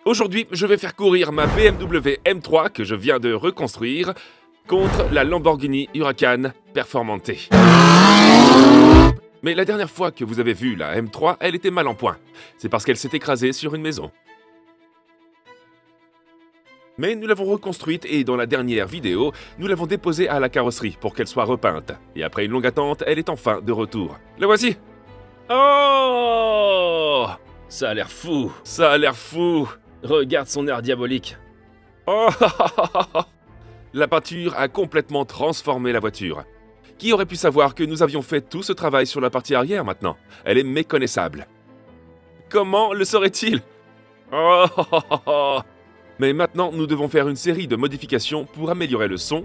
Aujourd'hui, je vais faire courir ma BMW M3 que je viens de reconstruire contre la Lamborghini Huracan Performante. Mais la dernière fois que vous avez vu la M3, elle était mal en point. C'est parce qu'elle s'est écrasée sur une maison. Mais nous l'avons reconstruite et dans la dernière vidéo, nous l'avons déposée à la carrosserie pour qu'elle soit repeinte. Et après une longue attente, elle est enfin de retour. La voici! Oh! Ça a l'air fou. Ça a l'air fou! Regarde son air diabolique. Oh! La peinture a complètement transformé la voiture. Qui aurait pu savoir que nous avions fait tout ce travail sur la partie arrière maintenant? Elle est méconnaissable. Comment le saurait-il? Oh! Mais maintenant, nous devons faire une série de modifications pour améliorer le son,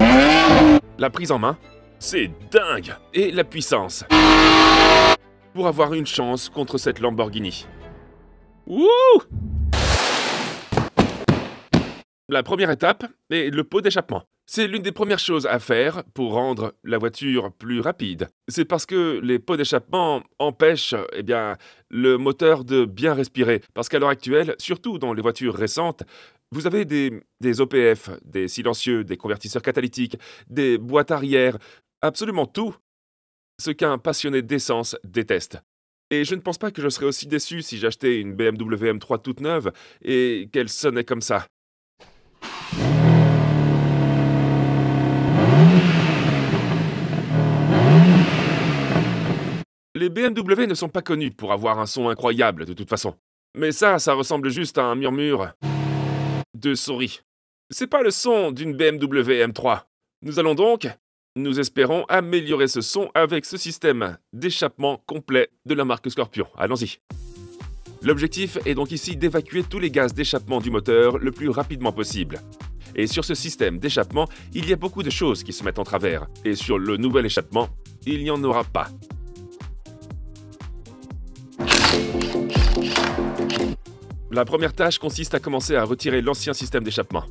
la prise en main, c'est dingue, et la puissance, pour avoir une chance contre cette Lamborghini. Wouh! La première étape est le pot d'échappement. C'est l'une des premières choses à faire pour rendre la voiture plus rapide. C'est parce que les pots d'échappement empêchent le moteur de bien respirer. Parce qu'à l'heure actuelle, surtout dans les voitures récentes, vous avez des OPF, des silencieux, des convertisseurs catalytiques, des boîtes arrière, absolument tout. Ce qu'un passionné d'essence déteste. Et je ne pense pas que je serais aussi déçu si j'achetais une BMW M3 toute neuve et qu'elle sonnait comme ça. Les BMW ne sont pas connus pour avoir un son incroyable de toute façon. Mais ça ressemble juste à un murmure de souris. C'est pas le son d'une BMW M3. Nous allons donc, nous espérons, améliorer ce son avec ce système d'échappement complet de la marque Scorpion. Allons-y. L'objectif est donc ici d'évacuer tous les gaz d'échappement du moteur le plus rapidement possible. Et sur ce système d'échappement, il y a beaucoup de choses qui se mettent en travers. Et sur le nouvel échappement, il n'y en aura pas. La première tâche consiste à commencer à retirer l'ancien système d'échappement.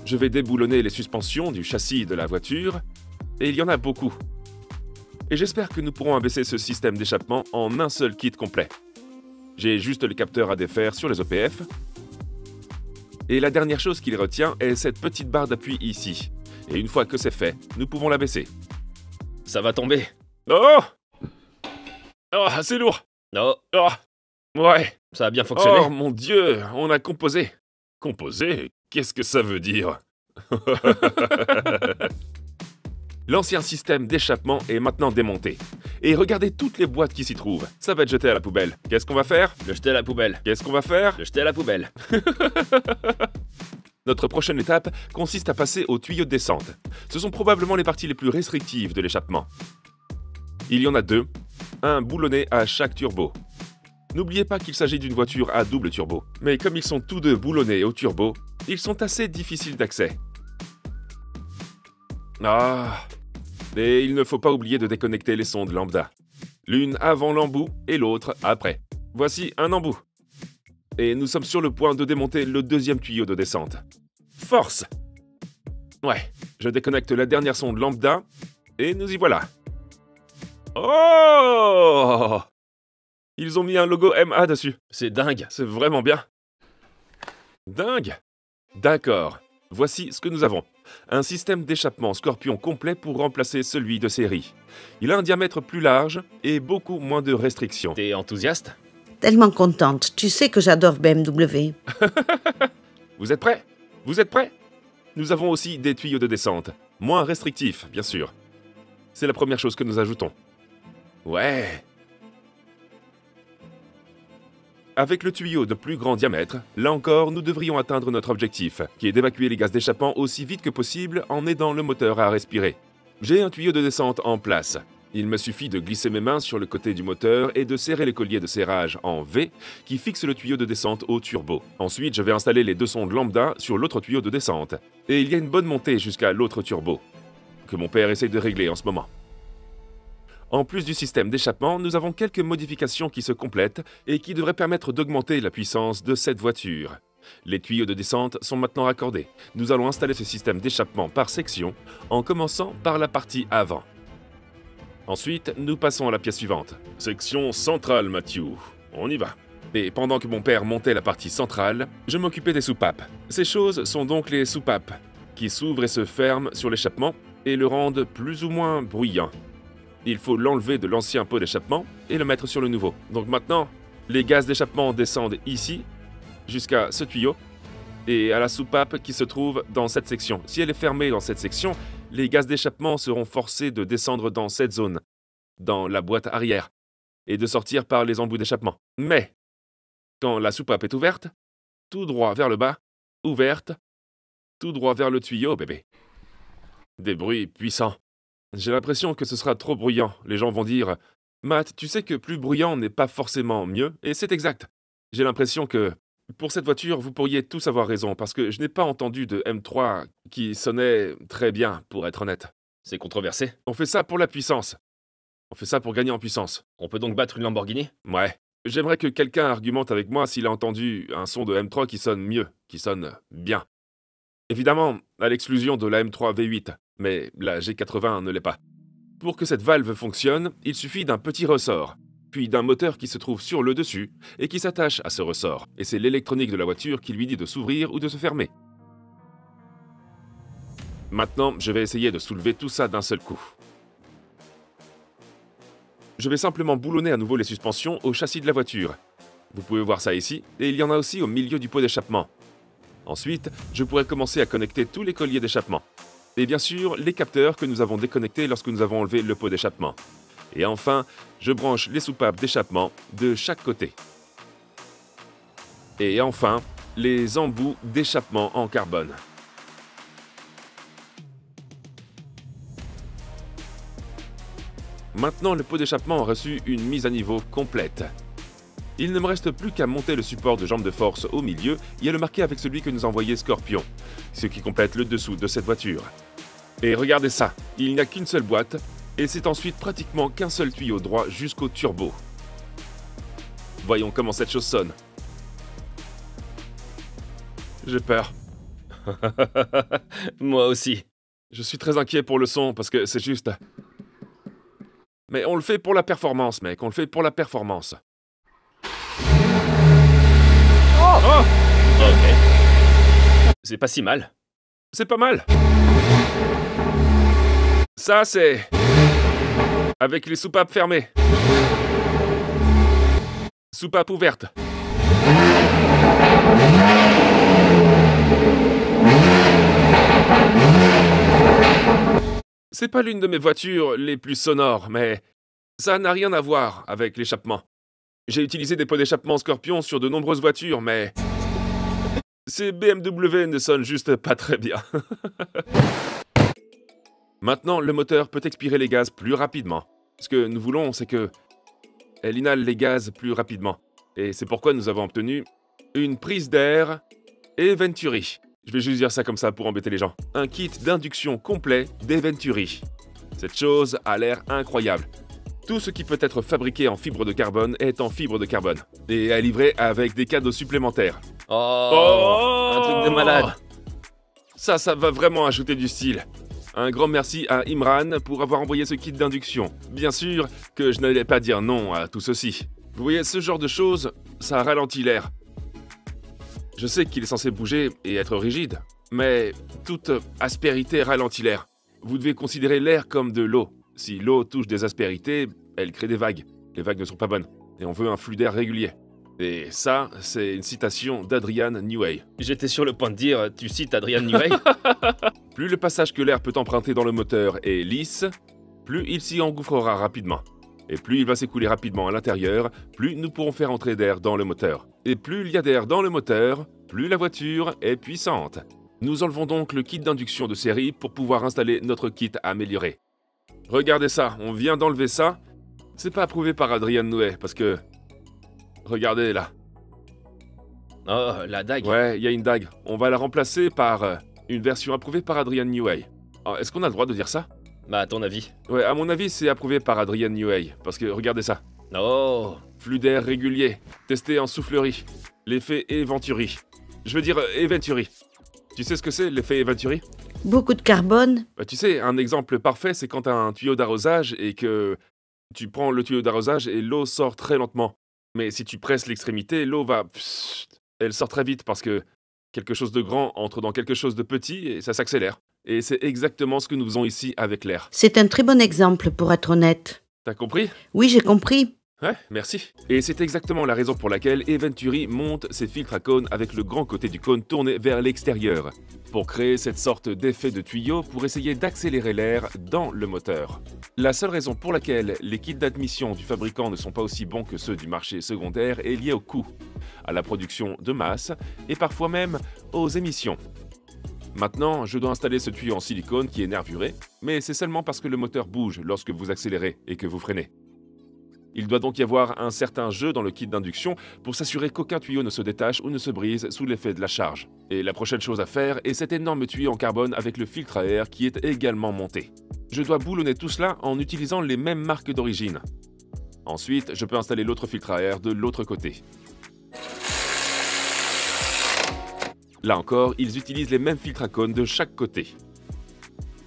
Je vais déboulonner les suspensions du châssis de la voiture, et il y en a beaucoup. Et j'espère que nous pourrons abaisser ce système d'échappement en un seul kit complet. J'ai juste le capteur à défaire sur les OPF. Et la dernière chose qui les retient est cette petite barre d'appui ici. Et une fois que c'est fait, nous pouvons l'abaisser. Ça va tomber. Oh! Oh, c'est lourd! Oh, Oh! Ouais! ça a bien fonctionné. Oh mon Dieu, on a composé. Composé? Qu'est-ce que ça veut dire? L'ancien système d'échappement est maintenant démonté. Et regardez toutes les boîtes qui s'y trouvent. Ça va être jeté à la poubelle. Qu'est-ce qu'on va faire? Le jeter à la poubelle. Qu'est-ce qu'on va faire? Le jeter à la poubelle. Notre prochaine étape consiste à passer aux tuyaux de descente. Ce sont probablement les parties les plus restrictives de l'échappement. Il y en a deux, un boulonné à chaque turbo. N'oubliez pas qu'il s'agit d'une voiture à double turbo, mais comme ils sont tous deux boulonnés au turbo, ils sont assez difficiles d'accès. Ah! Et il ne faut pas oublier de déconnecter les sondes lambda. L'une avant l'embout et l'autre après. Voici un embout. Et nous sommes sur le point de démonter le deuxième tuyau de descente. Force! Ouais, je déconnecte la dernière sonde lambda, et nous y voilà. Oh! Ils ont mis un logo MA dessus. C'est dingue. C'est vraiment bien. Dingue! D'accord. Voici ce que nous avons. Un système d'échappement Scorpion complet pour remplacer celui de série. Il a un diamètre plus large et beaucoup moins de restrictions. T'es enthousiaste? Tellement contente. Tu sais que j'adore BMW. Vous êtes prêts? Vous êtes prêts? Nous avons aussi des tuyaux de descente. Moins restrictifs, bien sûr. C'est la première chose que nous ajoutons. Ouais! Avec le tuyau de plus grand diamètre, là encore, nous devrions atteindre notre objectif, qui est d'évacuer les gaz d'échappement aussi vite que possible en aidant le moteur à respirer. J'ai un tuyau de descente en place. Il me suffit de glisser mes mains sur le côté du moteur et de serrer le collier de serrage en V qui fixe le tuyau de descente au turbo. Ensuite, je vais installer les deux sondes lambda sur l'autre tuyau de descente. Et il y a une bonne montée jusqu'à l'autre turbo, que mon père essaye de régler en ce moment. En plus du système d'échappement, nous avons quelques modifications qui se complètent et qui devraient permettre d'augmenter la puissance de cette voiture. Les tuyaux de descente sont maintenant raccordés. Nous allons installer ce système d'échappement par section, en commençant par la partie avant. Ensuite, nous passons à la pièce suivante. Section centrale, Matthew. On y va. Et pendant que mon père montait la partie centrale, je m'occupais des soupapes. Ces choses sont donc les soupapes, qui s'ouvrent et se ferment sur l'échappement et le rendent plus ou moins bruyant. Il faut l'enlever de l'ancien pot d'échappement et le mettre sur le nouveau. Donc maintenant, les gaz d'échappement descendent ici, jusqu'à ce tuyau, et à la soupape qui se trouve dans cette section. Si elle est fermée dans cette section, les gaz d'échappement seront forcés de descendre dans cette zone, dans la boîte arrière, et de sortir par les embouts d'échappement. Mais, quand la soupape est ouverte, tout droit vers le bas, ouverte, tout droit vers le tuyau, bébé. Des bruits puissants. J'ai l'impression que ce sera trop bruyant. Les gens vont dire « Matt, tu sais que plus bruyant n'est pas forcément mieux ?» Et c'est exact. J'ai l'impression que, pour cette voiture, vous pourriez tous avoir raison, parce que je n'ai pas entendu de M3 qui sonnait très bien, pour être honnête. C'est controversé. On fait ça pour la puissance. On fait ça pour gagner en puissance. On peut donc battre une Lamborghini? Ouais. J'aimerais que quelqu'un argumente avec moi s'il a entendu un son de M3 qui sonne mieux, qui sonne bien. Évidemment, à l'exclusion de la M3 V8, mais la G80 ne l'est pas. Pour que cette valve fonctionne, il suffit d'un petit ressort, puis d'un moteur qui se trouve sur le dessus et qui s'attache à ce ressort. Et c'est l'électronique de la voiture qui lui dit de s'ouvrir ou de se fermer. Maintenant, je vais essayer de soulever tout ça d'un seul coup. Je vais simplement boulonner à nouveau les suspensions au châssis de la voiture. Vous pouvez voir ça ici, et il y en a aussi au milieu du pot d'échappement. Ensuite, je pourrai commencer à connecter tous les colliers d'échappement. Et bien sûr, les capteurs que nous avons déconnectés lorsque nous avons enlevé le pot d'échappement. Et enfin, je branche les soupapes d'échappement de chaque côté. Et enfin, les embouts d'échappement en carbone. Maintenant, le pot d'échappement a reçu une mise à niveau complète. Il ne me reste plus qu'à monter le support de jambe de force au milieu et à le marquer avec celui que nous a envoyé Scorpion, ce qui complète le dessous de cette voiture. Et regardez ça, il n'y a qu'une seule boîte, et c'est ensuite pratiquement qu'un seul tuyau droit jusqu'au turbo. Voyons comment cette chose sonne. J'ai peur. Moi aussi. Je suis très inquiet pour le son, parce que c'est juste... Mais on le fait pour la performance, mec, on le fait pour la performance. Oh! Ok. C'est pas si mal. C'est pas mal. Ça, c'est... avec les soupapes fermées. Soupape ouverte. C'est pas l'une de mes voitures les plus sonores, mais ça n'a rien à voir avec l'échappement. J'ai utilisé des pots d'échappement Scorpion sur de nombreuses voitures, mais ces BMW ne sonnent juste pas très bien. Maintenant, le moteur peut expirer les gaz plus rapidement. Ce que nous voulons, c'est que elle inhale les gaz plus rapidement. Et c'est pourquoi nous avons obtenu une prise d'air et Venturi. Je vais juste dire ça comme ça pour embêter les gens. Un kit d'induction complet des Venturi. Cette chose a l'air incroyable. Tout ce qui peut être fabriqué en fibre de carbone est en fibre de carbone. Et est livré avec des cadeaux supplémentaires. Oh, un truc de malade. Ça va vraiment ajouter du style. Un grand merci à Imran pour avoir envoyé ce kit d'induction. Bien sûr que je n'allais pas dire non à tout ceci. Vous voyez, ce genre de choses, ça ralentit l'air. Je sais qu'il est censé bouger et être rigide, mais toute aspérité ralentit l'air. Vous devez considérer l'air comme de l'eau. Si l'eau touche des aspérités, elle crée des vagues. Les vagues ne sont pas bonnes, et on veut un flux d'air régulier. Et ça, c'est une citation d'Adrian Newey. J'étais sur le point de dire, tu cites Adrian Newey? Plus le passage que l'air peut emprunter dans le moteur est lisse, plus il s'y engouffrera rapidement. Et plus il va s'écouler rapidement à l'intérieur, plus nous pourrons faire entrer d'air dans le moteur. Et plus il y a d'air dans le moteur, plus la voiture est puissante. Nous enlevons donc le kit d'induction de série pour pouvoir installer notre kit amélioré. Regardez ça, on vient d'enlever ça. C'est pas approuvé par Adrian Newey, parce que... Regardez là. Oh, la dague. Ouais, il y a une dague. On va la remplacer par une version approuvée par Adrian Newey. Est-ce qu'on a le droit de dire ça? Bah, à ton avis? Ouais, à mon avis, c'est approuvé par Adrian Newey, parce que regardez ça. Oh. Flux d'air régulier, testé en soufflerie. L'effet Venturi. Je veux dire Venturi. Tu sais ce que c'est, l'effet Venturi? Beaucoup de carbone. Bah, tu sais, un exemple parfait, c'est quand tu as un tuyau d'arrosage et que tu prends le tuyau d'arrosage et l'eau sort très lentement. Mais si tu presses l'extrémité, l'eau va... Psst, elle sort très vite parce que quelque chose de grand entre dans quelque chose de petit et ça s'accélère. Et c'est exactement ce que nous faisons ici avec l'air. C'est un très bon exemple, pour être honnête. T'as compris? Oui, j'ai compris. Ouais, merci. Et c'est exactement la raison pour laquelle Eventuri monte ses filtres à cône avec le grand côté du cône tourné vers l'extérieur, pour créer cette sorte d'effet de tuyau pour essayer d'accélérer l'air dans le moteur. La seule raison pour laquelle les kits d'admission du fabricant ne sont pas aussi bons que ceux du marché secondaire est liée au coût, à la production de masse et parfois même aux émissions. Maintenant, je dois installer ce tuyau en silicone qui est nervuré, mais c'est seulement parce que le moteur bouge lorsque vous accélérez et que vous freinez. Il doit donc y avoir un certain jeu dans le kit d'induction pour s'assurer qu'aucun tuyau ne se détache ou ne se brise sous l'effet de la charge. Et la prochaine chose à faire est cet énorme tuyau en carbone avec le filtre à air qui est également monté. Je dois boulonner tout cela en utilisant les mêmes marques d'origine. Ensuite, je peux installer l'autre filtre à air de l'autre côté. Là encore, ils utilisent les mêmes filtres à cône de chaque côté.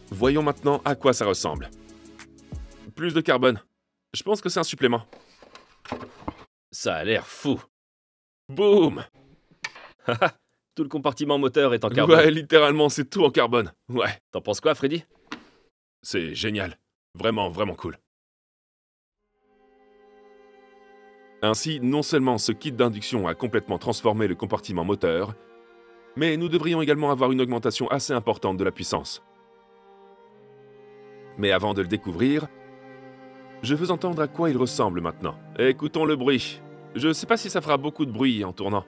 Voyons maintenant à quoi ça ressemble. Plus de carbone. Je pense que c'est un supplément. Ça a l'air fou. Boum! Tout le compartiment moteur est en carbone. Ouais, littéralement, c'est tout en carbone. Ouais, T'en penses quoi, Freddy? c'est génial. Vraiment, vraiment cool. Ainsi, non seulement ce kit d'induction a complètement transformé le compartiment moteur, mais nous devrions également avoir une augmentation assez importante de la puissance. Mais avant de le découvrir, je veux entendre à quoi il ressemble maintenant. Écoutons le bruit. Je sais pas si ça fera beaucoup de bruit en tournant.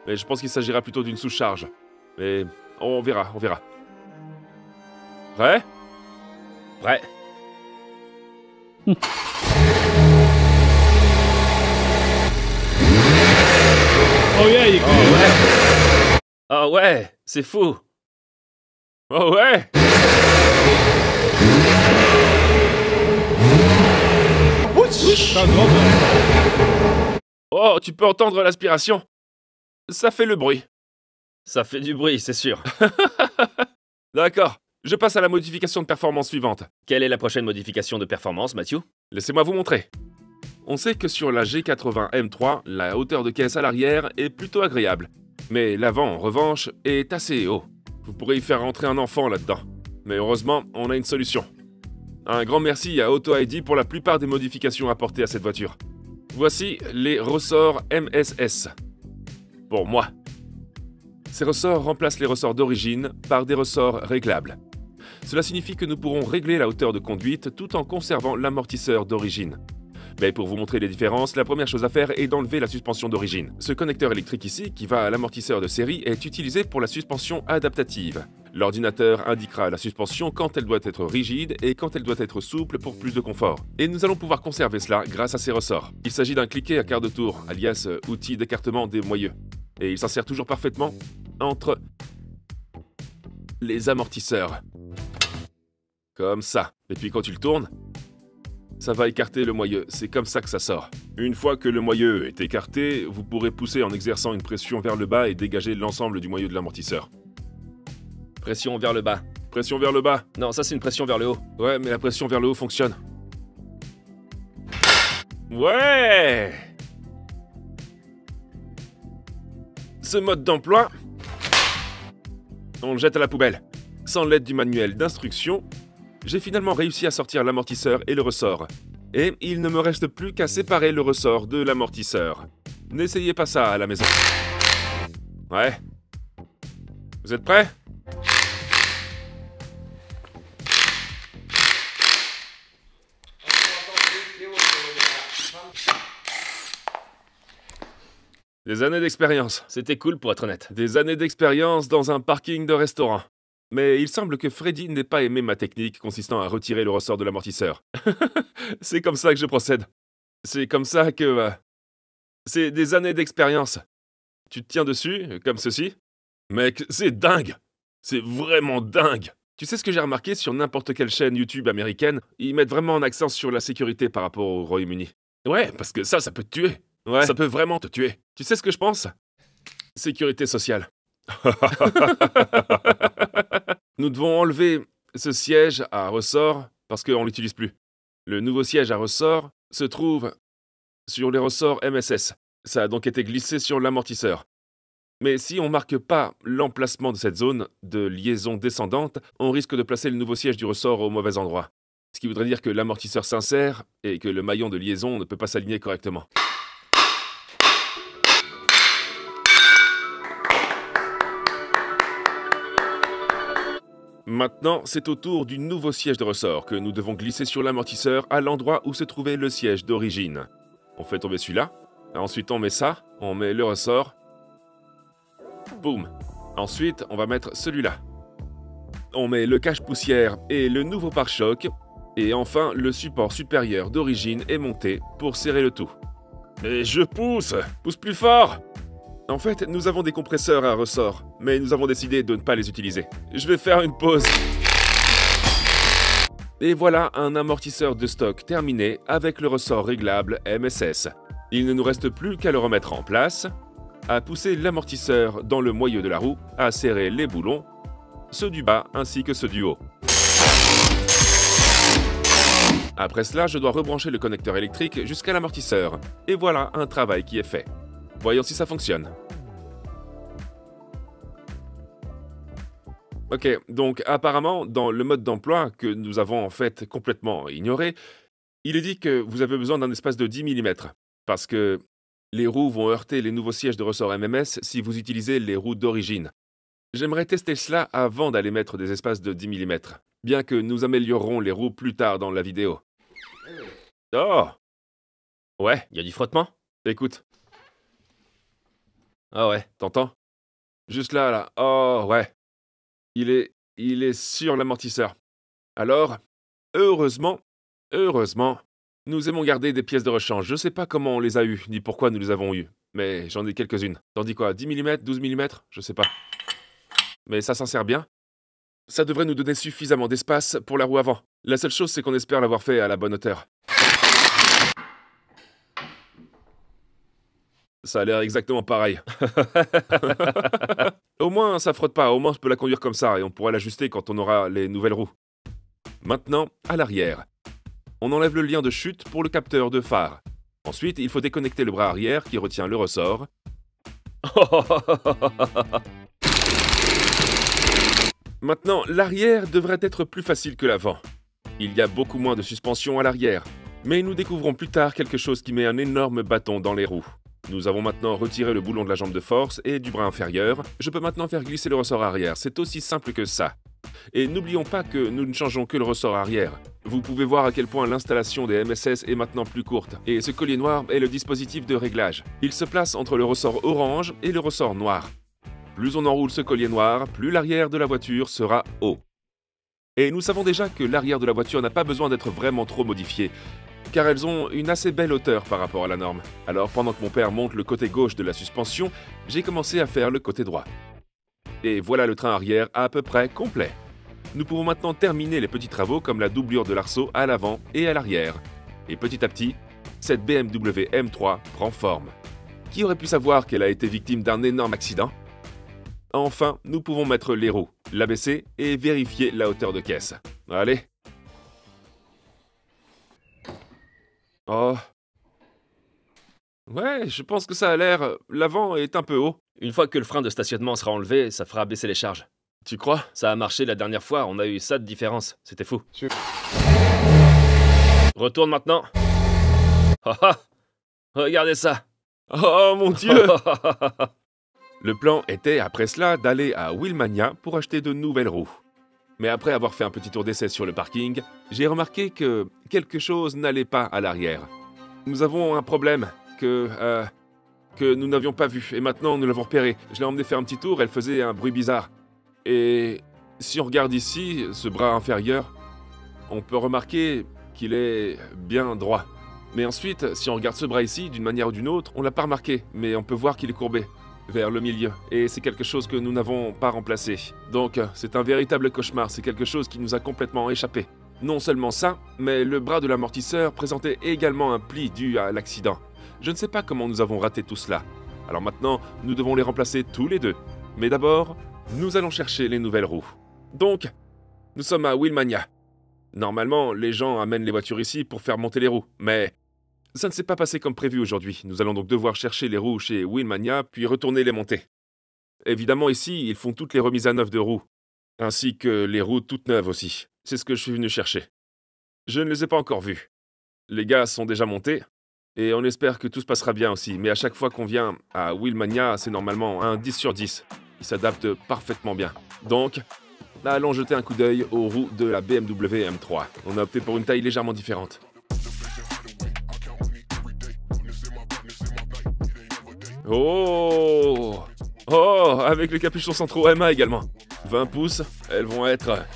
Mais je pense qu'il s'agira plutôt d'une sous-charge. Mais on verra, on verra. Prêt? Prêt. Oh yeah, il est cool. Ah ouais, c'est fou. Oh ouais! C'est un drone. Oh, tu peux entendre l'aspiration? Ça fait le bruit. Ça fait du bruit, c'est sûr. D'accord, je passe à la modification de performance suivante. Quelle est la prochaine modification de performance, Matthew? Laissez-moi vous montrer. On sait que sur la G80 M3, la hauteur de caisse à l'arrière est plutôt agréable. Mais l'avant, en revanche, est assez haut. Vous pourrez y faire rentrer un enfant là-dedans. Mais heureusement, on a une solution. Un grand merci à AutoID pour la plupart des modifications apportées à cette voiture. Voici les ressorts MSS. Pour moi. Ces ressorts remplacent les ressorts d'origine par des ressorts réglables. Cela signifie que nous pourrons régler la hauteur de conduite tout en conservant l'amortisseur d'origine. Mais pour vous montrer les différences, la première chose à faire est d'enlever la suspension d'origine. Ce connecteur électrique ici, qui va à l'amortisseur de série, est utilisé pour la suspension adaptative. L'ordinateur indiquera la suspension quand elle doit être rigide et quand elle doit être souple pour plus de confort. Et nous allons pouvoir conserver cela grâce à ces ressorts. Il s'agit d'un cliquet à quart de tour, alias outil d'écartement des moyeux. Et il s'insère toujours parfaitement entre les amortisseurs. Comme ça. Et puis quand tu le tournes, ça va écarter le moyeu, c'est comme ça que ça sort. Une fois que le moyeu est écarté, vous pourrez pousser en exerçant une pression vers le bas et dégager l'ensemble du moyeu de l'amortisseur. Pression vers le bas. Pression vers le bas. Non, ça c'est une pression vers le haut. Ouais, mais la pression vers le haut fonctionne. Ouais! Ce mode d'emploi, on le jette à la poubelle. Sans l'aide du manuel d'instruction, j'ai finalement réussi à sortir l'amortisseur et le ressort. Et il ne me reste plus qu'à séparer le ressort de l'amortisseur. N'essayez pas ça à la maison. Ouais. Vous êtes prêts? Des années d'expérience. C'était cool pour être honnête. Des années d'expérience dans un parking de restaurant. Mais il semble que Freddy n'ait pas aimé ma technique consistant à retirer le ressort de l'amortisseur. C'est comme ça que je procède. C'est comme ça que... c'est des années d'expérience. Tu te tiens dessus, comme ceci. Mec, c'est dingue! C'est vraiment dingue! Tu sais ce que j'ai remarqué sur n'importe quelle chaîne YouTube américaine? Ils mettent vraiment un accent sur la sécurité par rapport au Royaume-Uni. Ouais, parce que ça peut te tuer. Ouais. Ça peut vraiment te tuer. Tu sais ce que je pense? Sécurité sociale. Nous devons enlever ce siège à ressort parce qu'on ne l'utilise plus. Le nouveau siège à ressort se trouve sur les ressorts MSS. Ça a donc été glissé sur l'amortisseur. Mais si on ne marque pas l'emplacement de cette zone de liaison descendante, on risque de placer le nouveau siège du ressort au mauvais endroit. Ce qui voudrait dire que l'amortisseur s'insère et que le maillon de liaison ne peut pas s'aligner correctement. Maintenant, c'est au tour du nouveau siège de ressort que nous devons glisser sur l'amortisseur à l'endroit où se trouvait le siège d'origine. On fait tomber celui-là, ensuite on met ça, on met le ressort. Boum. Ensuite, on va mettre celui-là. On met le cache-poussière et le nouveau pare-choc. Et enfin, le support supérieur d'origine est monté pour serrer le tout. Mais je pousse! Pousse plus fort! En fait, nous avons des compresseurs à ressort, mais nous avons décidé de ne pas les utiliser. Je vais faire une pause. Et voilà un amortisseur de stock terminé avec le ressort réglable MSS. Il ne nous reste plus qu'à le remettre en place, à pousser l'amortisseur dans le moyeu de la roue, à serrer les boulons, ceux du bas ainsi que ceux du haut. Après cela, je dois rebrancher le connecteur électrique jusqu'à l'amortisseur. Et voilà un travail qui est fait. Voyons si ça fonctionne. Ok, donc apparemment, dans le mode d'emploi que nous avons en fait complètement ignoré, il est dit que vous avez besoin d'un espace de 10 mm, parce que les roues vont heurter les nouveaux sièges de ressort MMS si vous utilisez les roues d'origine. J'aimerais tester cela avant d'aller mettre des espaces de 10 mm, bien que nous améliorerons les roues plus tard dans la vidéo. Oh! Ouais, Y a du frottement? écoute, Ah ouais. t'entends? Juste là, là. Oh, ouais. Il est sur l'amortisseur. Alors, heureusement, nous aimons garder des pièces de rechange. Je sais pas comment on les a eues, ni pourquoi nous les avons eues. Mais j'en ai quelques-unes. T'en dis quoi, 10 mm, 12 mm? Je sais pas. Mais ça s'en sert bien. Ça devrait nous donner suffisamment d'espace pour la roue avant. La seule chose, c'est qu'on espère l'avoir fait à la bonne hauteur. Ça a l'air exactement pareil. Au moins, ça frotte pas. Au moins, je peux la conduire comme ça et on pourra l'ajuster quand on aura les nouvelles roues. Maintenant, à l'arrière. On enlève le lien de chute pour le capteur de phare. Ensuite, il faut déconnecter le bras arrière qui retient le ressort. Maintenant, l'arrière devrait être plus facile que l'avant. Il y a beaucoup moins de suspension à l'arrière. Mais nous découvrons plus tard quelque chose qui met un énorme bâton dans les roues. Nous avons maintenant retiré le boulon de la jambe de force et du bras inférieur. Je peux maintenant faire glisser le ressort arrière. C'est aussi simple que ça. Et n'oublions pas que nous ne changeons que le ressort arrière. Vous pouvez voir à quel point l'installation des MSS est maintenant plus courte. Et ce collier noir est le dispositif de réglage. Il se place entre le ressort orange et le ressort noir. Plus on enroule ce collier noir, plus l'arrière de la voiture sera haut. Et nous savons déjà que l'arrière de la voiture n'a pas besoin d'être vraiment trop modifié, car elles ont une assez belle hauteur par rapport à la norme. Alors pendant que mon père monte le côté gauche de la suspension, j'ai commencé à faire le côté droit. Et voilà le train arrière à peu près complet. Nous pouvons maintenant terminer les petits travaux comme la doublure de l'arceau à l'avant et à l'arrière. Et petit à petit, cette BMW M3 prend forme. Qui aurait pu savoir qu'elle a été victime d'un énorme accident? Enfin, nous pouvons mettre les roues, l'abaisser et vérifier la hauteur de caisse. Allez. Oh. Ouais, je pense que ça a l'air... L'avant est un peu haut. Une fois que le frein de stationnement sera enlevé, ça fera baisser les charges. Tu crois? Ça a marché la dernière fois, on a eu ça de différence. C'était fou. Retourne maintenant. Ah ah! Regardez ça. Oh mon Dieu! Le plan était, après cela, d'aller à Willmania pour acheter de nouvelles roues. Mais après avoir fait un petit tour d'essai sur le parking, j'ai remarqué que quelque chose n'allait pas à l'arrière. Nous avons un problème que nous n'avions pas vu, et maintenant nous l'avons repéré. Je l'ai emmené faire un petit tour, elle faisait un bruit bizarre. Et si on regarde ici, ce bras inférieur, on peut remarquer qu'il est bien droit. Mais ensuite, si on regarde ce bras ici, d'une manière ou d'une autre, on l'a pas remarqué, mais on peut voir qu'il est courbé vers le milieu, et c'est quelque chose que nous n'avons pas remplacé. Donc, c'est un véritable cauchemar, c'est quelque chose qui nous a complètement échappé. Non seulement ça, mais le bras de l'amortisseur présentait également un pli dû à l'accident. Je ne sais pas comment nous avons raté tout cela. Alors maintenant, nous devons les remplacer tous les deux. Mais d'abord, nous allons chercher les nouvelles roues. Donc, nous sommes à Willmania. Normalement, les gens amènent les voitures ici pour faire monter les roues, mais Ça ne s'est pas passé comme prévu aujourd'hui. Nous allons donc devoir chercher les roues chez Wheelmania, puis retourner les monter. Évidemment, ici, ils font toutes les remises à neuf de roues, ainsi que les roues toutes neuves aussi. C'est ce que je suis venu chercher. Je ne les ai pas encore vues. Les gars sont déjà montés, et on espère que tout se passera bien aussi. Mais à chaque fois qu'on vient à Wheelmania, c'est normalement un 10 sur 10. Ils s'adaptent parfaitement bien. Donc, allons jeter un coup d'œil aux roues de la BMW M3. On a opté pour une taille légèrement différente. Oh! Oh! Avec les capuchons centraux MA également. 20 pouces, elles vont être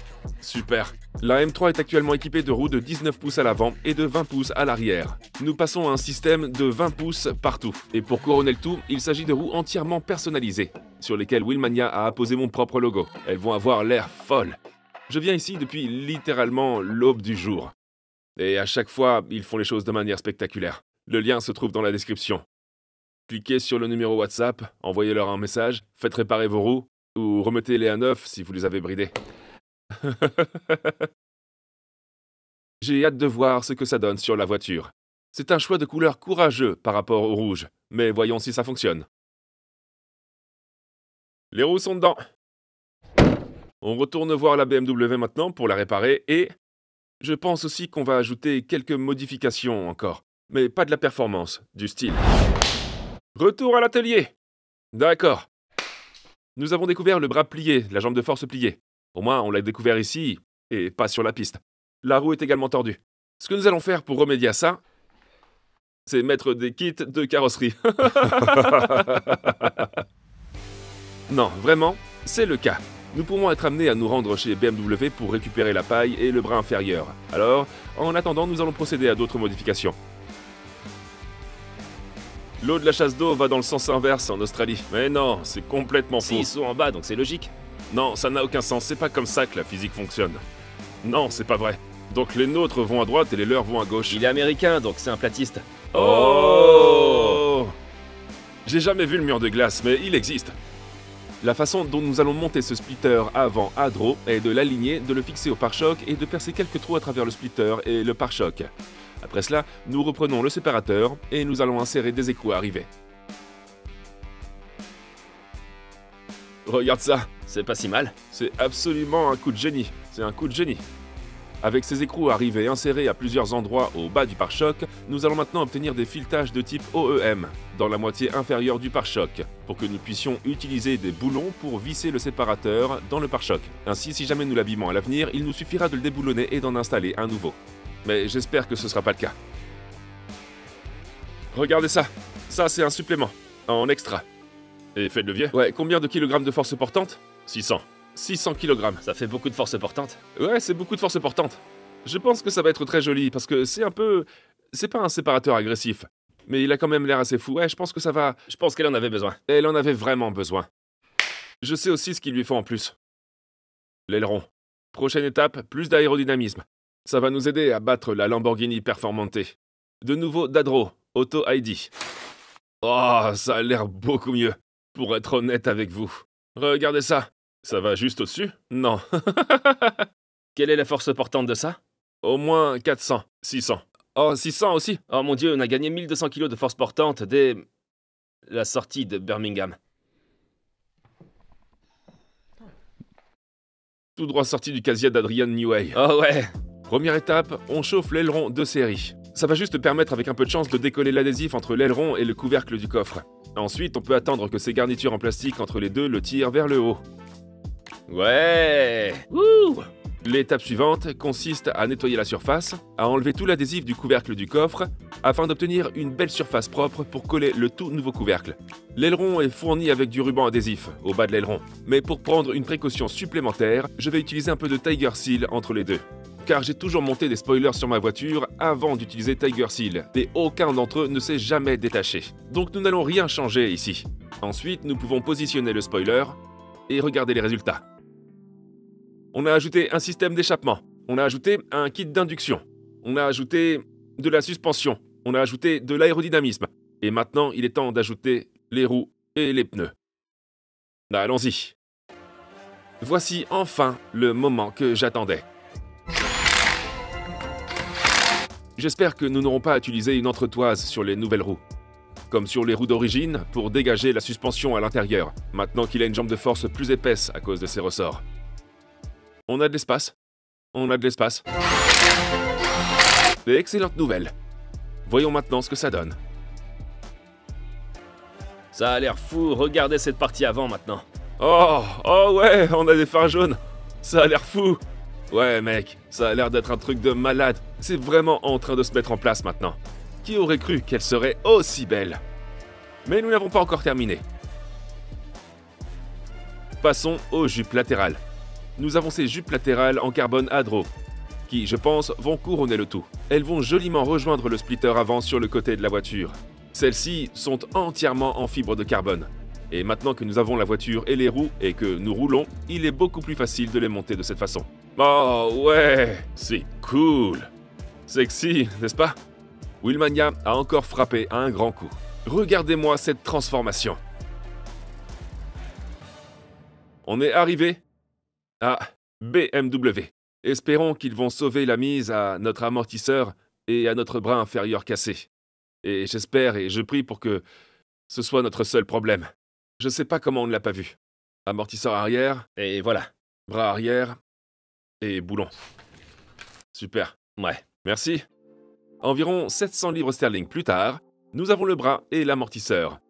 super. La M3 est actuellement équipée de roues de 19 pouces à l'avant et de 20 pouces à l'arrière. Nous passons à un système de 20 pouces partout. Et pour couronner le tout, il s'agit de roues entièrement personnalisées, sur lesquelles Wheelmania a apposé mon propre logo. Elles vont avoir l'air folles. Je viens ici depuis littéralement l'aube du jour. Et à chaque fois, ils font les choses de manière spectaculaire. Le lien se trouve dans la description. Cliquez sur le numéro WhatsApp, envoyez-leur un message, faites réparer vos roues, ou remettez-les à neuf si vous les avez bridées. J'ai hâte de voir ce que ça donne sur la voiture. C'est un choix de couleur courageux par rapport au rouge, mais voyons si ça fonctionne. Les roues sont dedans. On retourne voir la BMW maintenant pour la réparer et... Je pense aussi qu'on va ajouter quelques modifications encore, mais pas de la performance, du style. Retour à l'atelier. D'accord. Nous avons découvert le bras plié, la jambe de force pliée. Au moins, on l'a découvert ici, et pas sur la piste. La roue est également tordue. Ce que nous allons faire pour remédier à ça, c'est mettre des kits de carrosserie. Non, vraiment, c'est le cas. Nous pourrons être amenés à nous rendre chez BMW pour récupérer la paille et le bras inférieur. Alors, en attendant, nous allons procéder à d'autres modifications. L'eau de la chasse d'eau va dans le sens inverse en Australie. Mais non, c'est complètement faux. Si, ils sont en bas, donc c'est logique. Non, ça n'a aucun sens, c'est pas comme ça que la physique fonctionne. Non, c'est pas vrai. Donc les nôtres vont à droite et les leurs vont à gauche. Il est américain, donc c'est un platiste. Oh! J'ai jamais vu le mur de glace, mais il existe. La façon dont nous allons monter ce splitter avant Adro est de l'aligner, de le fixer au pare-choc et de percer quelques trous à travers le splitter et le pare-choc. Après cela, nous reprenons le séparateur et nous allons insérer des écrous à arriver. Regarde ça, C'est pas si mal. c'est absolument un coup de génie. C'est un coup de génie. Avec ces écrous arrivés insérés à plusieurs endroits au bas du pare-choc, nous allons maintenant obtenir des filetages de type OEM dans la moitié inférieure du pare-choc, pour que nous puissions utiliser des boulons pour visser le séparateur dans le pare-choc. Ainsi, si jamais nous l'abîmons à l'avenir, il nous suffira de le déboulonner et d'en installer un nouveau. Mais j'espère que ce sera pas le cas. Regardez ça. Ça, c'est un supplément. En extra. Effet de levier. Ouais, combien de kilogrammes de force portante? 600. 600 kg. Ça fait beaucoup de force portante. Ouais, c'est beaucoup de force portante. Je pense que ça va être très joli, parce que c'est un peu... C'est pas un séparateur agressif. Mais il a quand même l'air assez fou. Ouais, je pense que ça va... Je pense qu'elle en avait besoin. Elle en avait vraiment besoin. Je sais aussi ce qu'il lui faut en plus. L'aileron. Prochaine étape, plus d'aérodynamisme. Ça va nous aider à battre la Lamborghini Performante. De nouveau d'Adro, Auto ID. Oh, ça a l'air beaucoup mieux, pour être honnête avec vous. Regardez ça. Ça va juste au-dessus? Non. Quelle est la force portante de ça? Au moins 400, 600. Oh, 600 aussi? Oh mon dieu, on a gagné 1200 kg de force portante dès la sortie de Birmingham. Tout droit sorti du casier d'Adrian Newey. Oh ouais. Première étape, on chauffe l'aileron de série. Ça va juste permettre avec un peu de chance de décoller l'adhésif entre l'aileron et le couvercle du coffre. Ensuite, on peut attendre que ces garnitures en plastique entre les deux le tirent vers le haut. Ouais. Wouh. L'étape suivante consiste à nettoyer la surface, à enlever tout l'adhésif du couvercle du coffre, afin d'obtenir une belle surface propre pour coller le tout nouveau couvercle. L'aileron est fourni avec du ruban adhésif au bas de l'aileron, mais pour prendre une précaution supplémentaire, je vais utiliser un peu de Tiger Seal entre les deux. Car j'ai toujours monté des spoilers sur ma voiture avant d'utiliser Tiger Seal, et aucun d'entre eux ne s'est jamais détaché. Donc nous n'allons rien changer ici. Ensuite, nous pouvons positionner le spoiler et regarder les résultats. On a ajouté un système d'échappement, on a ajouté un kit d'induction, on a ajouté de la suspension, on a ajouté de l'aérodynamisme, et maintenant il est temps d'ajouter les roues et les pneus. Allons-y. Voici enfin le moment que j'attendais. J'espère que nous n'aurons pas à utiliser une entretoise sur les nouvelles roues. Comme sur les roues d'origine, pour dégager la suspension à l'intérieur, maintenant qu'il a une jambe de force plus épaisse à cause de ses ressorts. On a de l'espace. On a de l'espace. Et excellente nouvelle. Voyons maintenant ce que ça donne. Ça a l'air fou, regardez cette partie avant maintenant. Oh ouais, on a des phares jaunes. Ça a l'air fou. Ouais mec, ça a l'air d'être un truc de malade. C'est vraiment en train de se mettre en place maintenant. Qui aurait cru qu'elle serait aussi belle? Mais nous n'avons pas encore terminé. Passons aux jupes latérales. Nous avons ces jupes latérales en carbone Hadro, qui, je pense, vont couronner le tout. Elles vont joliment rejoindre le splitter avant sur le côté de la voiture. Celles-ci sont entièrement en fibre de carbone. Et maintenant que nous avons la voiture et les roues et que nous roulons, il est beaucoup plus facile de les monter de cette façon. Oh ouais, c'est cool. Sexy, n'est-ce pas? Wheelmania a encore frappé à un grand coup. Regardez-moi cette transformation. On est arrivé à BMW. Espérons qu'ils vont sauver la mise à notre amortisseur et à notre bras inférieur cassé. Et j'espère et je prie pour que ce soit notre seul problème. Je sais pas comment on ne l'a pas vu. Amortisseur arrière, Et voilà. bras arrière et boulon. Super. Ouais. Merci. Environ 700 livres sterling plus tard, nous avons le bras et l'amortisseur.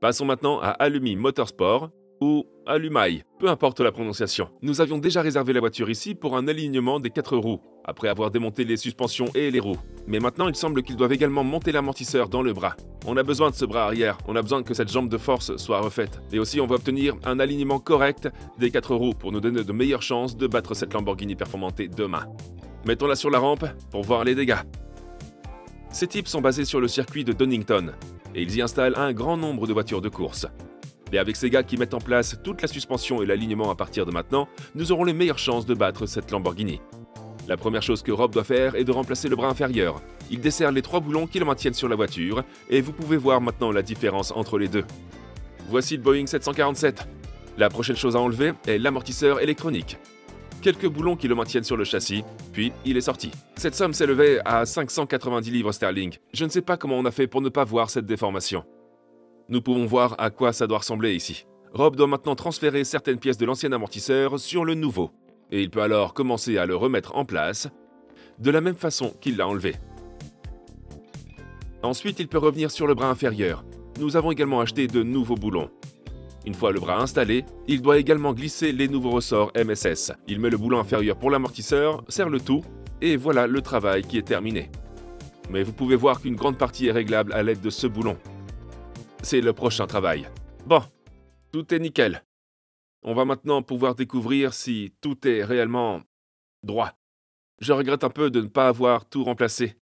Passons maintenant à Alumi Motorsport ou Alumai, peu importe la prononciation. Nous avions déjà réservé la voiture ici pour un alignement des 4 roues, après avoir démonté les suspensions et les roues. Mais maintenant, il semble qu'ils doivent également monter l'amortisseur dans le bras. On a besoin de ce bras arrière, on a besoin que cette jambe de force soit refaite. Et aussi, on va obtenir un alignement correct des 4 roues pour nous donner de meilleures chances de battre cette Lamborghini Performante demain. Mettons-la sur la rampe pour voir les dégâts. Ces types sont basés sur le circuit de Donington, et ils y installent un grand nombre de voitures de course. Et avec ces gars qui mettent en place toute la suspension et l'alignement à partir de maintenant, nous aurons les meilleures chances de battre cette Lamborghini. La première chose que Rob doit faire est de remplacer le bras inférieur. Il dessert les 3 boulons qui le maintiennent sur la voiture, et vous pouvez voir maintenant la différence entre les deux. Voici le Boeing 747. La prochaine chose à enlever est l'amortisseur électronique. Quelques boulons qui le maintiennent sur le châssis, puis il est sorti. Cette somme s'élevait à 590 livres sterling. Je ne sais pas comment on a fait pour ne pas voir cette déformation. Nous pouvons voir à quoi ça doit ressembler ici. Rob doit maintenant transférer certaines pièces de l'ancien amortisseur sur le nouveau, et il peut alors commencer à le remettre en place, de la même façon qu'il l'a enlevé. Ensuite, il peut revenir sur le bras inférieur. Nous avons également acheté de nouveaux boulons. Une fois le bras installé, il doit également glisser les nouveaux ressorts MSS. Il met le boulon inférieur pour l'amortisseur, serre le tout, et voilà le travail qui est terminé. Mais vous pouvez voir qu'une grande partie est réglable à l'aide de ce boulon. C'est le prochain travail. Bon, tout est nickel. On va maintenant pouvoir découvrir si tout est réellement droit. Je regrette un peu de ne pas avoir tout remplacé,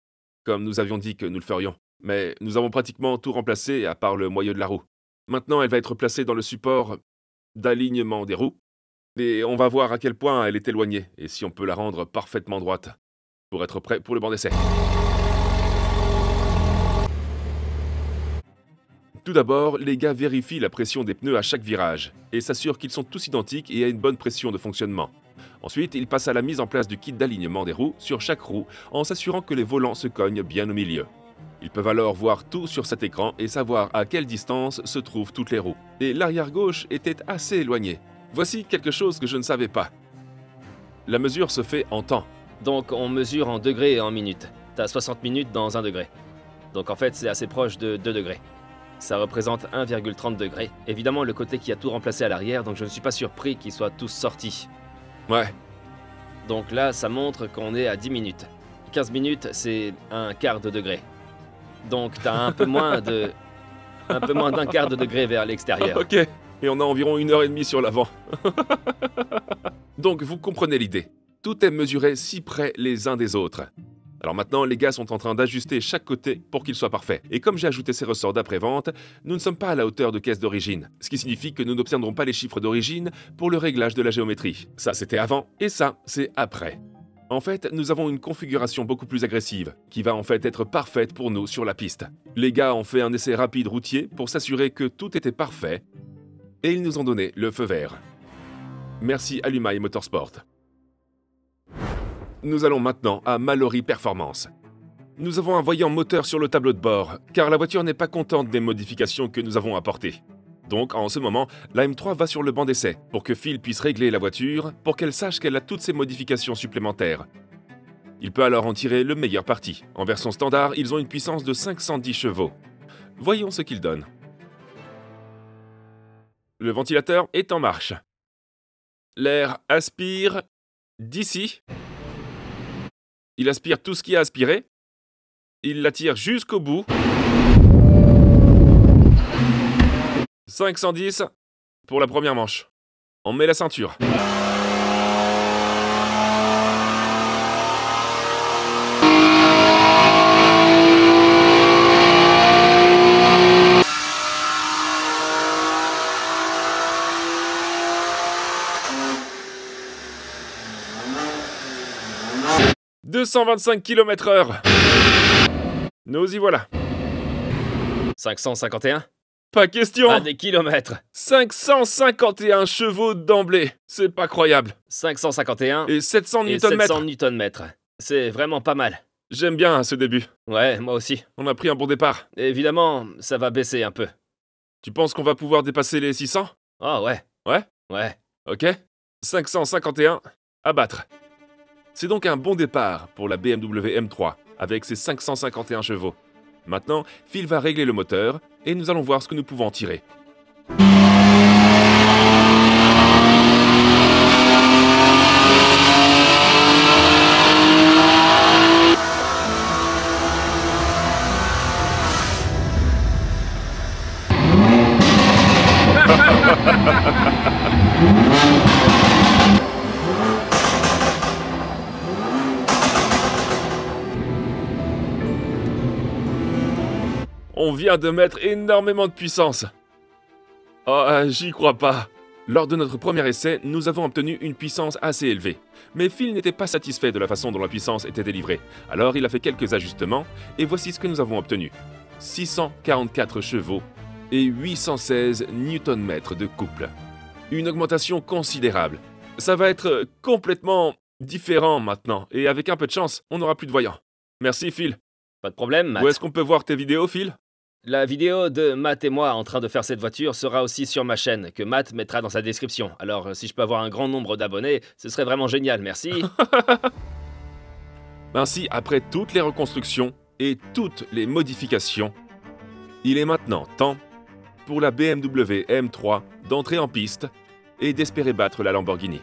comme nous avions dit que nous le ferions. Mais nous avons pratiquement tout remplacé à part le moyeu de la roue. Maintenant, elle va être placée dans le support d'alignement des roues. Et on va voir à quel point elle est éloignée et si on peut la rendre parfaitement droite pour être prêt pour le banc d'essai. Tout d'abord, les gars vérifient la pression des pneus à chaque virage et s'assurent qu'ils sont tous identiques et à une bonne pression de fonctionnement. Ensuite, ils passent à la mise en place du kit d'alignement des roues sur chaque roue en s'assurant que les volants se cognent bien au milieu. Ils peuvent alors voir tout sur cet écran et savoir à quelle distance se trouvent toutes les roues. Et l'arrière gauche était assez éloigné. Voici quelque chose que je ne savais pas. La mesure se fait en temps. Donc on mesure en degrés et en minutes. T'as 60 minutes dans 1 degré. Donc en fait c'est assez proche de 2 degrés. Ça représente 1,30 degrés. Évidemment le côté qui a tout remplacé à l'arrière, donc je ne suis pas surpris qu'ils soient tous sortis. Ouais. Donc là ça montre qu'on est à 10 minutes. 15 minutes c'est un quart de degré. Donc t'as un peu moins d'un quart de degré vers l'extérieur. Ok, et on a environ 1h30 sur l'avant. Donc vous comprenez l'idée. Tout est mesuré si près les uns des autres. Alors maintenant, les gars sont en train d'ajuster chaque côté pour qu'il soit parfait. Et comme j'ai ajouté ces ressorts d'après-vente, nous ne sommes pas à la hauteur de caisse d'origine. Ce qui signifie que nous n'obtiendrons pas les chiffres d'origine pour le réglage de la géométrie. Ça, c'était avant, et ça, c'est après. En fait, nous avons une configuration beaucoup plus agressive, qui va en fait être parfaite pour nous sur la piste. Les gars ont fait un essai rapide routier pour s'assurer que tout était parfait, et ils nous ont donné le feu vert. Merci Alumai Motorsport. Nous allons maintenant à Mallory Performance. Nous avons un voyant moteur sur le tableau de bord, car la voiture n'est pas contente des modifications que nous avons apportées. Donc, en ce moment, la M3 va sur le banc d'essai, pour que Phil puisse régler la voiture, pour qu'elle sache qu'elle a toutes ces modifications supplémentaires. Il peut alors en tirer le meilleur parti. En version standard, ils ont une puissance de 510 chevaux. Voyons ce qu'ils donnent. Le ventilateur est en marche. L'air aspire d'ici. Il aspire tout ce qui a aspiré. Il l'attire jusqu'au bout. 510 pour la première manche. On met la ceinture. « 225 km/h. Nous y voilà. 551? Pas question. Ah, des kilomètres. 551 chevaux d'emblée. C'est pas croyable. 551 Et 700 et Nm. 700 Nm. C'est vraiment pas mal. J'aime bien ce début. Ouais, moi aussi. On a pris un bon départ. Évidemment, ça va baisser un peu. Tu penses qu'on va pouvoir dépasser les 600? Ah ouais. Ouais? Ouais. Ok. 551 à battre. C'est donc un bon départ pour la BMW M3 avec ses 551 chevaux. Maintenant, Phil va régler le moteur et nous allons voir ce que nous pouvons en tirer. On vient de mettre énormément de puissance. Oh, j'y crois pas. Lors de notre premier essai, nous avons obtenu une puissance assez élevée. Mais Phil n'était pas satisfait de la façon dont la puissance était délivrée. Alors il a fait quelques ajustements, et voici ce que nous avons obtenu. 644 chevaux et 816 Nm de couple. Une augmentation considérable. Ça va être complètement différent maintenant, et avec un peu de chance, on n'aura plus de voyants. Merci Phil. Pas de problème, Matt. Où est-ce qu'on peut voir tes vidéos, Phil ? La vidéo de Matt et moi en train de faire cette voiture sera aussi sur ma chaîne, que Matt mettra dans sa description. Alors, si je peux avoir un grand nombre d'abonnés, ce serait vraiment génial, merci. Ainsi, après toutes les reconstructions et toutes les modifications, il est maintenant temps pour la BMW M3 d'entrer en piste et d'espérer battre la Lamborghini.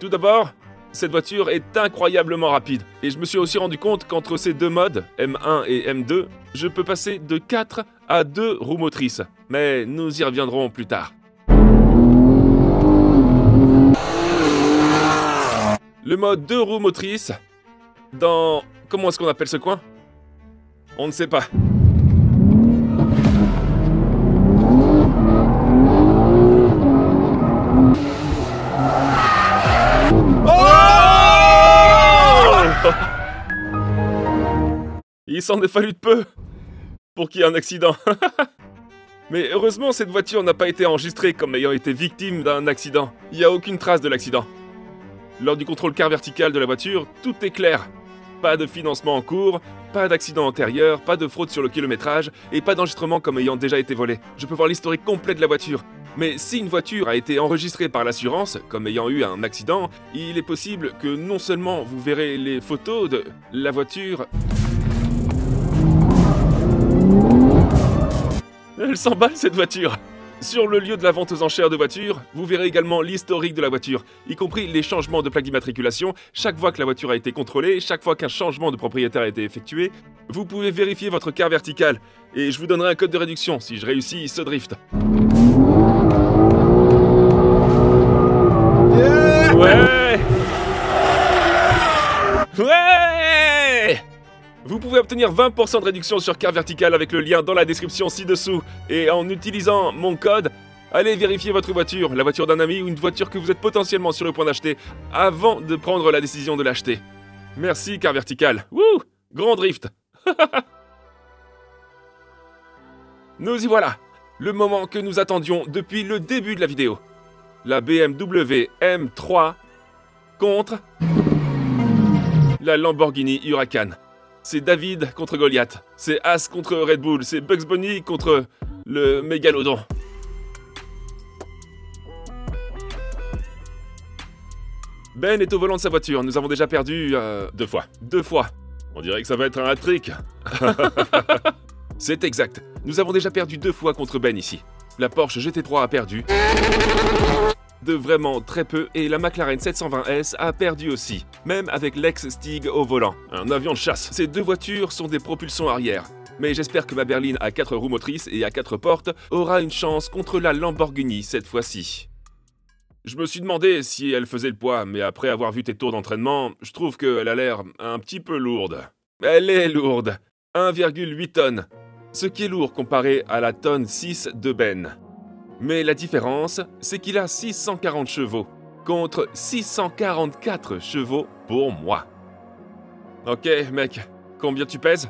Tout d'abord, cette voiture est incroyablement rapide, et je me suis aussi rendu compte qu'entre ces deux modes, M1 et M2, je peux passer de 4 à 2 roues motrices, mais nous y reviendrons plus tard. Le mode 2 roues motrices, dans... comment est-ce qu'on appelle ce coin? On ne sait pas. Il s'en est fallu de peu pour qu'il y ait un accident. Mais heureusement, cette voiture n'a pas été enregistrée comme ayant été victime d'un accident. Il n'y a aucune trace de l'accident. Lors du contrôle car vertical de la voiture, tout est clair. Pas de financement en cours, pas d'accident antérieur, pas de fraude sur le kilométrage et pas d'enregistrement comme ayant déjà été volé. Je peux voir l'historique complet de la voiture. Mais si une voiture a été enregistrée par l'assurance comme ayant eu un accident, il est possible que non seulement vous verrez les photos de la voiture... Elle s'emballe cette voiture. Sur le lieu de la vente aux enchères de voitures, vous verrez également l'historique de la voiture, y compris les changements de plaque d'immatriculation, chaque fois que la voiture a été contrôlée, chaque fois qu'un changement de propriétaire a été effectué. Vous pouvez vérifier votre car vertical, et je vous donnerai un code de réduction si je réussis ce drift. Ouais! Ouais! Vous pouvez obtenir 20% de réduction sur car vertical avec le lien dans la description ci-dessous. Et en utilisant mon code, allez vérifier votre voiture, la voiture d'un ami ou une voiture que vous êtes potentiellement sur le point d'acheter, avant de prendre la décision de l'acheter. Merci car vertical. Wouh! Grand drift. Nous y voilà. Le moment que nous attendions depuis le début de la vidéo. La BMW M3 contre la Lamborghini Huracan. C'est David contre Goliath. C'est As contre Red Bull. C'est Bugs Bunny contre le Mégalodon. Ben est au volant de sa voiture. Nous avons déjà perdu 2 fois. 2 fois. On dirait que ça va être un hat-trick. C'est exact. Nous avons déjà perdu 2 fois contre Ben ici. La Porsche GT3 a perdu. De vraiment très peu, et la McLaren 720S a perdu aussi, même avec l'ex Stig au volant. Un avion de chasse. Ces 2 voitures sont des propulsions arrière. Mais j'espère que ma berline à 4 roues motrices et à 4 portes aura une chance contre la Lamborghini cette fois-ci. Je me suis demandé si elle faisait le poids, mais après avoir vu tes tours d'entraînement, je trouve qu'elle a l'air un petit peu lourde. Elle est lourde. 1,8 tonnes. Ce qui est lourd comparé à la tonne 6 de Ben. Mais la différence, c'est qu'il a 640 chevaux, contre 644 chevaux pour moi. Ok, mec, combien tu pèses?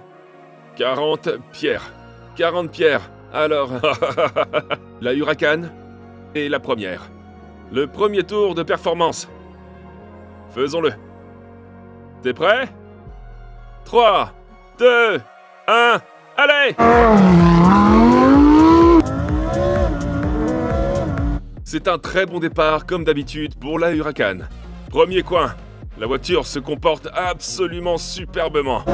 40 pierres. 40 pierres. Alors, la Huracan est la première. Le premier tour de performance. Faisons-le. T'es prêt? 3, 2, 1, allez! C'est un très bon départ, comme d'habitude, pour la Huracan. Premier coin. La voiture se comporte absolument superbement.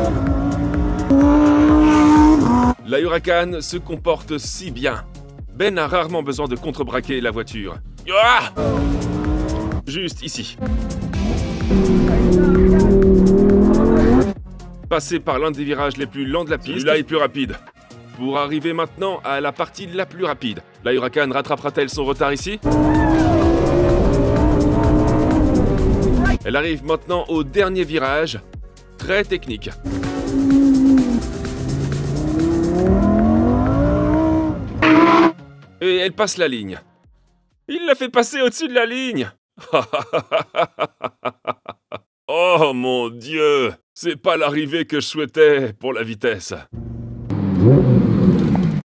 La Huracan se comporte si bien. Ben a rarement besoin de contrebraquer la voiture. Ah! Juste ici. Passer par l'un des virages les plus lents de la piste, celui-là est plus rapide. Pour arriver maintenant à la partie la plus rapide. La Huracan rattrapera-t-elle son retard ici? Elle arrive maintenant au dernier virage, très technique. Et elle passe la ligne. Il l'a fait passer au-dessus de la ligne. Oh mon Dieu! C'est pas l'arrivée que je souhaitais pour la vitesse.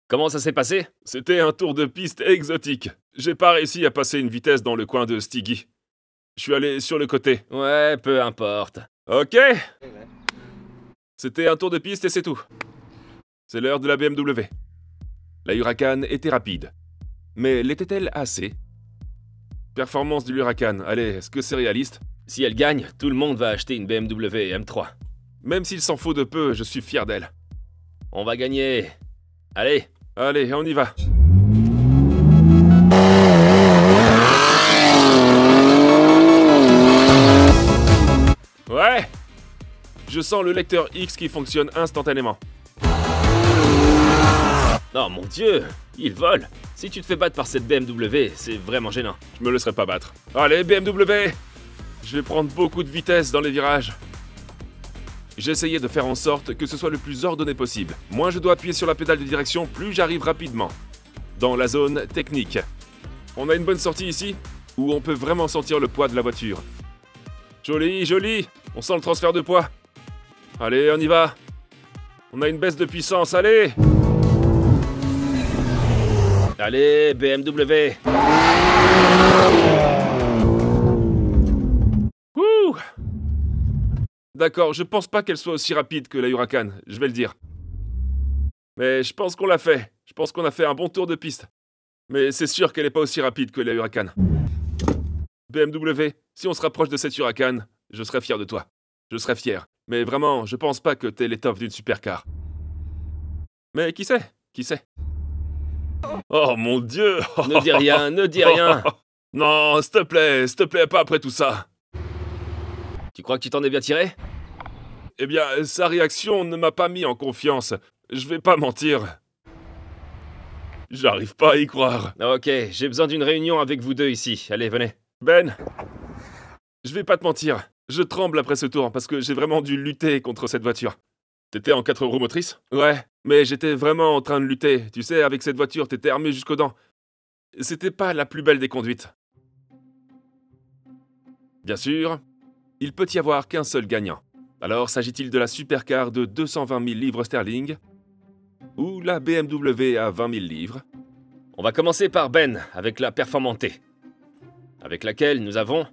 Comment ça s'est passé? C'était un tour de piste exotique. J'ai pas réussi à passer une vitesse dans le coin de Stiggy. Je suis allé sur le côté. Ouais, peu importe. Ok. C'était un tour de piste et c'est tout. C'est l'heure de la BMW. La Huracan était rapide. Mais l'était-elle assez? Performance de l'Huracan, allez, est-ce que c'est réaliste? Si elle gagne, tout le monde va acheter une BMW M3. Même s'il s'en faut de peu, je suis fier d'elle. On va gagner. Allez. Allez, on y va. Ouais! Je sens le lecteur X qui fonctionne instantanément. Oh mon Dieu, il vole. Si tu te fais battre par cette BMW, c'est vraiment gênant. Je me laisserai pas battre. Allez, BMW! Je vais prendre beaucoup de vitesse dans les virages. J'essayais de faire en sorte que ce soit le plus ordonné possible. Moins je dois appuyer sur la pédale de direction, plus j'arrive rapidement. Dans la zone technique. On a une bonne sortie ici, où on peut vraiment sentir le poids de la voiture. Joli, joli! On sent le transfert de poids. Allez, on y va. On a une baisse de puissance, allez! Allez, BMW. Ouh! D'accord, je pense pas qu'elle soit aussi rapide que la Huracan, je vais le dire. Mais je pense qu'on l'a fait. Je pense qu'on a fait un bon tour de piste. Mais c'est sûr qu'elle est pas aussi rapide que la Huracan. BMW, si on se rapproche de cette Huracan, je serai fier de toi. Je serai fier. Mais vraiment, je pense pas que t'aies l'étoffe d'une supercar. Mais qui sait? Qui sait? Oh mon Dieu! Ne dis rien, ne dis rien. Non, s'il te plaît, pas après tout ça. Tu crois que tu t'en es bien tiré? Eh bien, sa réaction ne m'a pas mis en confiance. Je vais pas mentir. J'arrive pas à y croire. Ok, j'ai besoin d'une réunion avec vous deux ici. Allez, venez. Ben, je vais pas te mentir. Je tremble après ce tour parce que j'ai vraiment dû lutter contre cette voiture. T'étais en 4 roues motrices? Ouais, mais j'étais vraiment en train de lutter. Tu sais, avec cette voiture, t'étais armé jusqu'aux dents. C'était pas la plus belle des conduites. Bien sûr, il peut y avoir qu'un seul gagnant. Alors, s'agit-il de la supercar de 220 000 livres sterling ou la BMW à 20 000 livres? On va commencer par Ben, avec la Performante, avec laquelle nous avons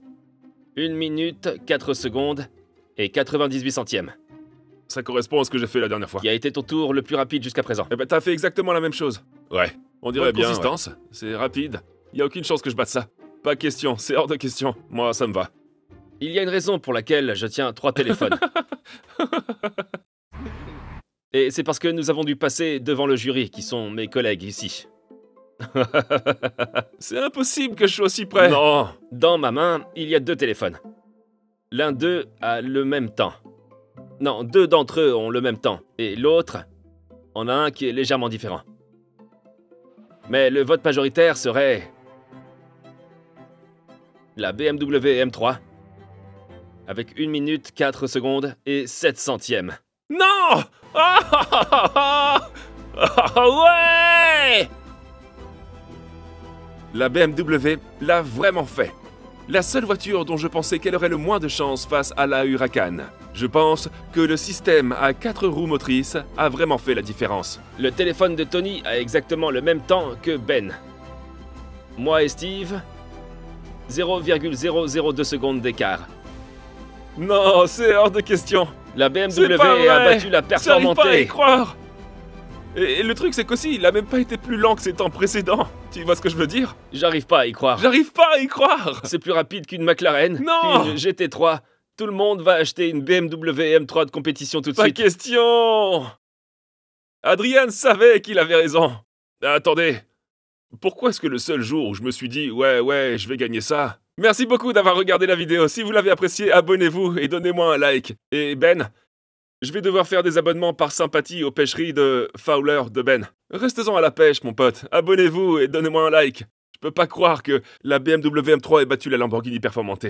1 minute 4 secondes et 98 centièmes. Ça correspond à ce que j'ai fait la dernière fois. Qui a été ton tour le plus rapide jusqu'à présent. Eh ben, t'as fait exactement la même chose. Ouais. On dirait Bonne bien. consistance. Ouais. C'est rapide. Y a aucune chance que je batte ça. Pas question, c'est hors de question. Moi, ça me va. Il y a une raison pour laquelle je tiens 3 téléphones. Et c'est parce que nous avons dû passer devant le jury, qui sont mes collègues ici. C'est impossible que je sois aussi près. Non. Dans ma main, il y a 2 téléphones. L'un d'eux a le même temps. Non, 2 d'entre eux ont le même temps. Et l'autre en a un qui est légèrement différent. Mais le vote majoritaire serait... la BMW M3. Avec 1 minute, 4 secondes et 7 centièmes. Non! Ouais! La BMW l'a vraiment fait. La seule voiture dont je pensais qu'elle aurait le moins de chance face à la Huracan. Je pense que le système à 4 roues motrices a vraiment fait la différence. Le téléphone de Tony a exactement le même temps que Ben. Moi et Steve, 0,002 secondes d'écart. Non, c'est hors de question. La BMW a battu la performantée. J'arrive pas à y croire. Et le truc, c'est qu'aussi, il a même pas été plus lent que ses temps précédents. Tu vois ce que je veux dire? J'arrive pas à y croire. J'arrive pas à y croire. C'est plus rapide qu'une McLaren, non, qu'une GT3. Tout le monde va acheter une BMW M3 de compétition tout de suite. Pas question. Adrian savait qu'il avait raison. Attendez. Pourquoi est-ce que le seul jour où je me suis dit « Ouais, je vais gagner ça », merci beaucoup d'avoir regardé la vidéo. Si vous l'avez appréciée, abonnez-vous et donnez-moi un like. Et Ben, je vais devoir faire des abonnements par sympathie aux pêcheries de Fowler de Ben. Restez-en à la pêche, mon pote. Abonnez-vous et donnez-moi un like. Je peux pas croire que la BMW M3 ait battu la Lamborghini Performante.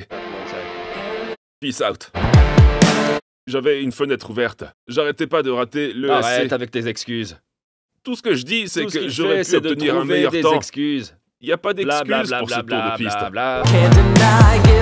Peace out. J'avais une fenêtre ouverte. J'arrêtais pas de rater le Arrête SC. avec tes excuses. Tout ce que je dis, c'est Tout ce que qu'il j'aurais fait, pu c'est de obtenir un trouver meilleur des temps. excuses. Il n'y a pas d'excuse pour ce tour de piste. Bla, bla, bla, bla. Can't deny it.